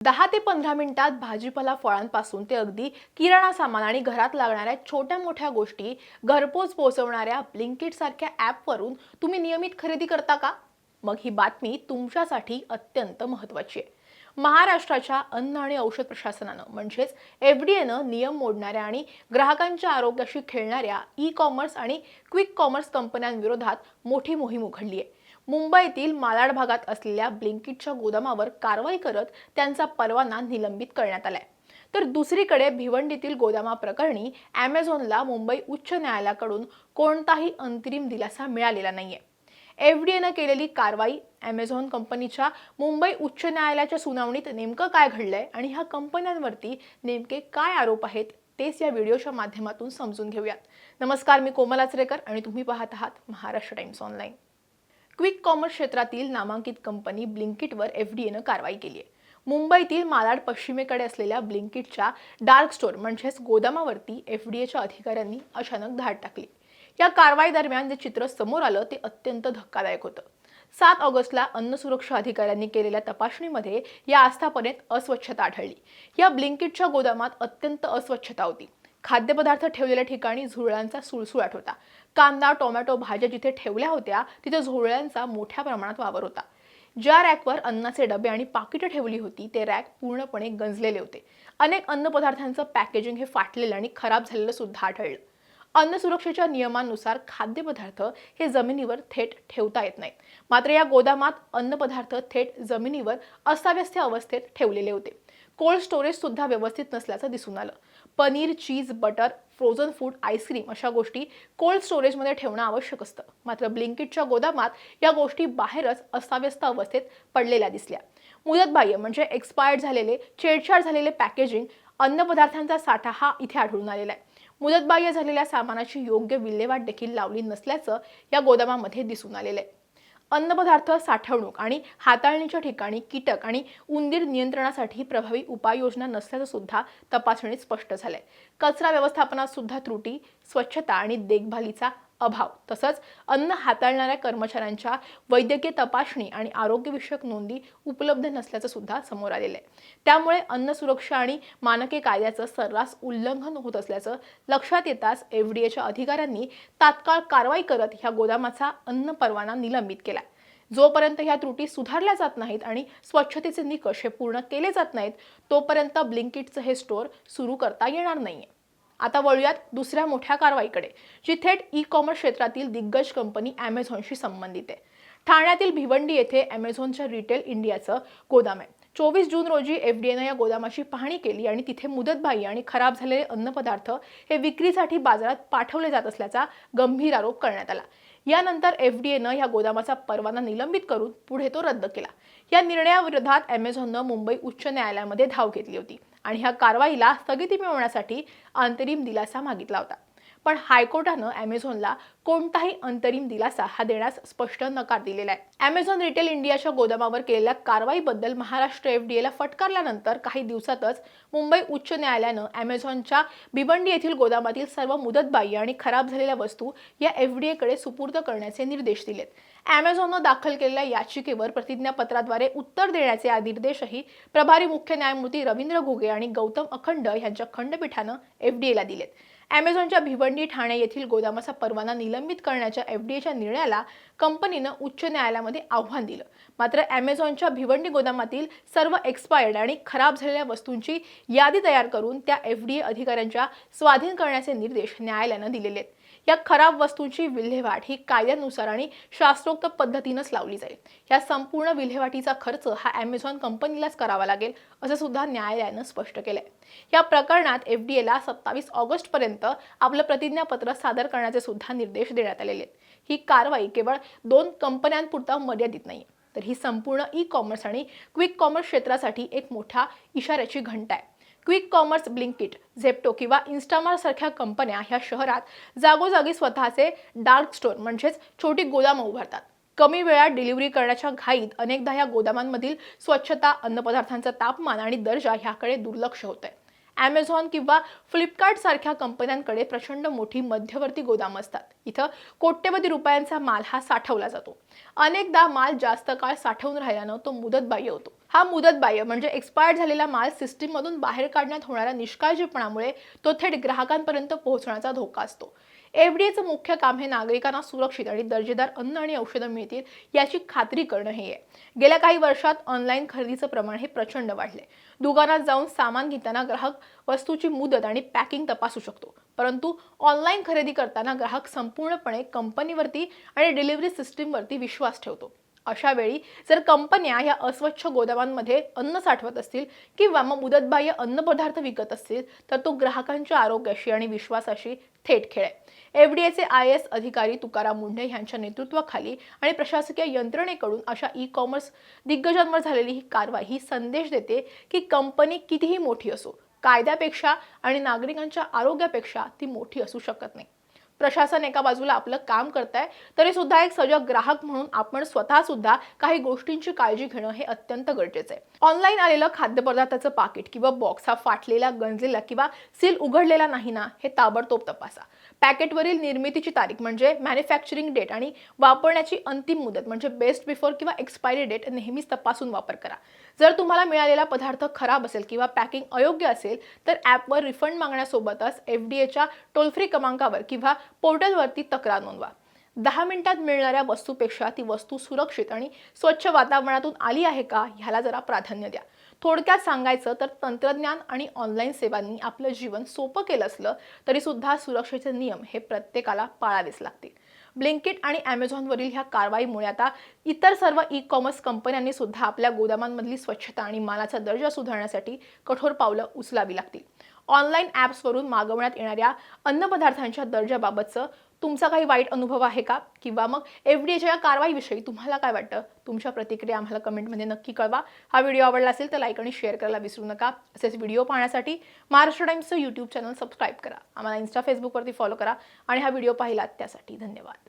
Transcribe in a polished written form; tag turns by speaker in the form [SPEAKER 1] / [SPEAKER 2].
[SPEAKER 1] 10 ते 15 मिनिटात भाजीपाला फळांपासून ते अगदी किराणा सामान आणि घरात लागणाऱ्या छोट्या मोठ्या गोष्टी घरपोच पोहोचवणाऱ्या ब्लिंकिट सारख्या ॲपवरून तुम्ही नियमित खरेदी करता का? मग ही बातमी तुमच्यासाठी अत्यंत महत्त्वाची आहे. महाराष्ट्राच्या अन्न आणि औषध प्रशासनानं म्हणजेच एफडीएनं नियम मोडणाऱ्या आणि ग्राहकांच्या आरोग्याशी खेळणाऱ्या ई कॉमर्स आणि क्विक कॉमर्स कंपन्यांविरोधात मोठी मोहीम उघडली आहे. मुंबईतील मालाड भागात असलेल्या ब्लिंकिटच्या गोदामावर कारवाई करत त्यांचा परवाना निलंबित करण्यात आलाय. तर दुसरीकडे भिवंडीतील गोदामाप्रकरणी अमेझॉनला मुंबई उच्च न्यायालयाकडून कोणताही अंतरिम दिलासा मिळालेला नाहीये. एफडीएनं केलेली कारवाई, अमेझॉन कंपनीच्या मुंबई उच्च न्यायालयाच्या सुनावणीत नेमकं काय घडलंय आणि ह्या कंपन्यांवरती नेमके काय आरोप आहेत तेच या व्हिडिओच्या माध्यमातून समजून घेऊयात. नमस्कार, मी कोमल आचरेकर आणि तुम्ही पाहत आहात Maharashtra times online. Quick commerce क्षेत्रातील नामांकित कंपनी ब्लिंकिटवर एफडीएनं कारवाई केली आहे. मुंबईतील मालाड पश्चिमेकडे असलेल्या ब्लिंकिटच्या डार्क स्टोअर म्हणजेच गोदामावरती एफडीएच्या अधिकाऱ्यांनी अचानक धाड टाकली. या कारवाई दरम्यान जे चित्र समोर आलं ते अत्यंत धक्कादायक होतं. 7 ऑगस्टला अन्न सुरक्षा अधिकाऱ्यांनी केलेल्या तपासणीमध्ये या आस्थापनेत अस्वच्छता आढळली. या ब्लिंकिटच्या गोदामात अत्यंत अस्वच्छता होती. खाद्यपदार्थ ठेवलेल्या ठिकाणी झुरळांचा सुळसुळाट होता. कांदा, टोमॅटो, भाज्या जिथे ठेवल्या होत्या तिथे झुरळांचा मोठ्या प्रमाणात वावर होता. ज्या रॅकवर अन्नाचे डबे आणि पाकिटं ठेवली होती ते रॅक पूर्णपणे गंजलेले होते. अनेक अन्नपदार्थांचं पॅकेजिंग हे फाटलेलं आणि खराब झालेलं सुद्धा आढळलं. अन्न सुरक्षेच्या नियमांनुसार खाद्यपदार्थ हे जमिनीवर थेट ठेवता येत नाहीत. मात्र या गोदामात अन्नपदार्थ थेट जमिनीवर अस्ताव्यस्त अवस्थेत ठेवलेले होते. कोल्ड स्टोरेज सुद्धा व्यवस्थित नसल्याचं दिसून आलं. पनीर, चीज, बटर, फ्रोझन फूड, आईस्क्रीम अशा गोष्टी कोल्ड स्टोरेजमध्ये ठेवणं आवश्यक असतं. मात्र ब्लिंकिटच्या गोदामात या गोष्टी बाहेरच अस्ताव्यस्त अवस्थेत पडलेल्या दिसल्या. मुदतबाह्य म्हणजे एक्सपायर्ड झालेले, छेडछाड झालेले पॅकेजिंग, अन्नपदार्थांचा साठा हा इथे आढळून आलेला आहे. मुदतबाह्य झालेल्या सामानाची योग्य विल्हेवाट देखील लावली नसल्याचं या गोदामामध्ये दिसून आलेलं आहे. अन्नपदार्थ साठवणूक आणि हाताळणीच्या ठिकाणी कीटक आणि उंदीर नियंत्रणासाठी प्रभावी उपाययोजना नसल्याचं सुद्धा तपासणीत स्पष्ट झालंय. कचरा व्यवस्थापनात सुद्धा त्रुटी, स्वच्छता आणि देखभालीचा अभाव, तसंच अन्न हाताळणाऱ्या कर्मचाऱ्यांच्या वैद्यकीय तपासणी आणि आरोग्यविषयक नोंदी उपलब्ध नसल्याचं सुद्धा समोर आलेलं आहे. त्यामुळे अन्न सुरक्षा आणि मानके कायद्याचं सर्रास उल्लंघन होत असल्याचं लक्षात येताच एफडीएच्या अधिकाऱ्यांनी तात्काळ कारवाई करत ह्या गोदामाचा अन्न परवाना निलंबित केला. जोपर्यंत ह्या त्रुटी सुधारल्या जात नाहीत आणि स्वच्छतेचे निकष हे पूर्ण केले जात नाहीत तोपर्यंत ब्लिंकिटचं हे स्टोअर सुरू करता येणार नाहीये. आता वळूयात दुसऱ्या मोठ्या कारवाईकडे, जी थेट ई कॉमर्स क्षेत्रातील दिग्गज कंपनी अमेझॉनशी संबंधित आहे. ठाण्यातील भिवंडी येथे अमेझॉनच्या रिटेल इंडियाचं गोदाम आहे. 24 जून रोजी एफडीएनं या गोदामाची पाहणी केली आणि तिथे मुदतबाह्य आणि खराब झालेले अन्नपदार्थ हे विक्रीसाठी बाजारात पाठवले जात असल्याचा गंभीर आरोप करण्यात आला. यानंतर एफडीएनं या गोदामाचा परवाना निलंबित करून पुढे तो रद्द केला. या निर्णयाविरोधात अमेझॉननं मुंबई उच्च न्यायालयामध्ये धाव घेतली होती आणि ह्या कारवाईला स्थगिती मिळवण्यासाठी अंतरिम दिलासा मागितला होता. पण हायकोर्टानं अमेझॉनला कोणताही अंतरिम दिलासा हा देण्यास स्पष्ट नकार दिलेला आहे. अमेझॉन रिटेल इंडियाच्या गोदामावर केलेल्या कारवाईबद्दल महाराष्ट्र एफडीएला फटकारल्यानंतर काही दिवसातच मुंबई उच्च न्यायालयानं अमेझॉनच्या भिवंडी येथील गोदामातील सर्व मुदतबाह्य आणि खराब झालेल्या वस्तू या एफडीएकडे सुपूर्द करण्याचे निर्देश दिलेत. अमेझॉननं दाखल केलेल्या याचिकेवर प्रतिज्ञापत्राद्वारे उत्तर देण्याचे निर्देशही प्रभारी मुख्य न्यायमूर्ती रवींद्र घुगे आणि गौतम अखंड यांच्या खंडपीठानं एफडीएला दिलेत. अमेझॉनच्या भिवंडी, ठाणे येथील गोदामाचा परवाना निलंबित करण्याच्या एफडीएच्या निर्णयाला कंपनीनं उच्च न्यायालयामध्ये आव्हान दिलं. मात्र अमेझॉनच्या भिवंडी गोदामातील सर्व एक्सपायर्ड आणि खराब झालेल्या वस्तूंची यादी तयार करून त्या एफडीए अधिकाऱ्यांच्या स्वाधीन करण्याचे निर्देश न्यायालयानं दिलेले आहेत. या खराब वस्तूंची विल्हेवाट ही कायद्यानुसार आणि शास्त्रोक्त पद्धतीनंच लावली जाईल. या संपूर्ण विल्हेवाटीचा खर्च हा अमेझॉन कंपनीलाच करावा लागेल असं सुद्धा न्यायालयानं स्पष्ट केलंय. या प्रकरणात एफडीएला 27 ऑगस्टपर्यंत आपलं प्रतिज्ञापत्र सादर करण्याचे सुद्धा निर्देश देण्यात आलेले आहेत. ही कारवाई केवळ 2 कंपन्यांपुरता मर्यादित नाही, तर ही संपूर्ण ई कॉमर्स आणि क्विक कॉमर्स क्षेत्रासाठी एक मोठा इशाऱ्याची घंटा आहे. क्विक कॉमर्स, ब्लिंकिट, झेप्टो किंवा इन्स्टामार्ट सारख्या कंपन्या ह्या शहरात जागोजागी स्वतःचे डार्क स्टोअर म्हणजेच छोटी गोदामं उभारतात. कमी वेळात डिलिव्हरी करण्याच्या घाईत अनेकदा या गोदामांमधील स्वच्छता, अन्नपदार्थांचं तापमान आणि दर्जा ह्याकडे दुर्लक्ष होतंय. अमेझॉन किंवा फ्लिपकार्ट सारख्या कंपन्यांकडे प्रचंड मोठी मध्यवर्ती गोदाम असतात. इथं कोट्यवधी रुपयांचा माल हा साठवला जातो. अनेकदा माल जास्त काळ साठवून राहिल्यानं तो मुदतबाह्य होतो. हा मुदतबाह्य म्हणजे एक्सपायर्ड झालेला माल सिस्टीममधून बाहेर काढण्यात होणाऱ्या निष्काळजीपणामुळे तो थेट ग्राहकांपर्यंत पोहोचण्याचा धोका असतो. एफडीएचं मुख्य काम हे नागरिकांना सुरक्षित आणि दर्जेदार अन्न आणि औषधं मिळतील याची खात्री करणं हे आहे. गेल्या काही वर्षात ऑनलाईन खरेदीचं प्रमाण हे प्रचंड वाढले. दुकानात जाऊन सामान घेताना ग्राहक वस्तूची मुदत आणि पॅकिंग तपासू शकतो, परंतु ऑनलाईन खरेदी करताना ग्राहक संपूर्णपणे कंपनीवरती आणि डिलिव्हरी सिस्टीमवरती विश्वास ठेवतो. अशा वेळी जर कंपन्या ह्या अस्वच्छ गोदामांमध्ये अन्न साठवत असतील किंवा मग मुदतबाह्य अन्नपदार्थ विकत असतील तर तो ग्राहकांच्या आरोग्याशी आणि विश्वासाशी थेट खेळ आहे. एफडीएचे IAS अधिकारी तुकाराम मुंढे यांच्या नेतृत्वाखाली आणि प्रशासकीय यंत्रणेकडून अशा ई-कॉमर्स दिग्गजांवर झालेली ही कारवाई ही संदेश देते की कंपनी कितीही मोठी असो, कायद्यापेक्षा आणि नागरिकांच्या आरोग्यापेक्षा ती मोठी असू शकत नाही. प्रशासन एका बाजूला आपलं काम करतंय तरी सुद्धा एक सजग ग्राहक म्हणून आपण स्वतः सुद्धा काही गोष्टींची काळजी घेणं हे अत्यंत गरजेचं आहे. ऑनलाईन आलेलं खाद्यपदार्थाचं पाकिट किंवा बॉक्स हा फाटलेला, गंजलेला किंवा सील उघडलेला नाही ना हे ताबडतोब तपासा. पॅकेटवरील निर्मितीची तारीख म्हणजे मॅन्युफॅक्चरिंग डेट आणि वापरण्याची अंतिम मुदत म्हणजे बेस्ट बिफोर किंवा एक्सपायरी डेट नेहमीच तपासून वापर करा. जर तुम्हाला मिळालेला पदार्थ खराब असेल किंवा पॅकिंग अयोग्य असेल तर ॲपवर रिफंड मागण्यासोबतच एफडीएच्या टोल फ्री क्रमांकावर किंवा पोर्टलवरती तक्रार नोंदवा. 10 मिनिटात मिळणाऱ्या वस्तूपेक्षा ती वस्तू सुरक्षित आणि स्वच्छ वातावरणातून आली आहे का ह्याला जरा प्राधान्य द्या. थोडक्यात सांगायचं तर तंत्रज्ञान आणि ऑनलाईन सेवांनी आपलं जीवन सोपं केलं असलं तरी सुद्धा सुरक्षेचे नियम हे प्रत्येकाला पाळावेच लागतील. ब्लिंकिट आणि Amazonवरील ह्या कारवाईमुळे आता इतर सर्व ई-कॉमर्स कंपन्यांनी सुद्धा आपल्या गोदामांमधली स्वच्छता आणि मालाचा दर्जा सुधारण्यासाठी कठोर पावलं उचलावी लागतील. ऑनलाईन ॲप्सवरून मागवण्यात येणाऱ्या अन्नपदार्थांच्या दर्जाबाबतचं तुमचा काही वाईट अनुभव आहे का? किंवा मग एफडीएच्या या कारवाईविषयी तुम्हाला काय वाटतं? तुमच्या प्रतिक्रिया आम्हाला कमेंटमध्ये नक्की कळवा. हा व्हिडिओ आवडला असेल तर लाईक आणि शेअर करायला विसरू नका. असेच व्हिडिओ पाहण्यासाठी महाराष्ट्र टाइम्सचं यूट्यूब चॅनल सबस्क्राईब करा. आम्हाला Insta, Facebookवरती फॉलो करा आणि हा व्हिडिओ पाहिलात त्यासाठी धन्यवाद.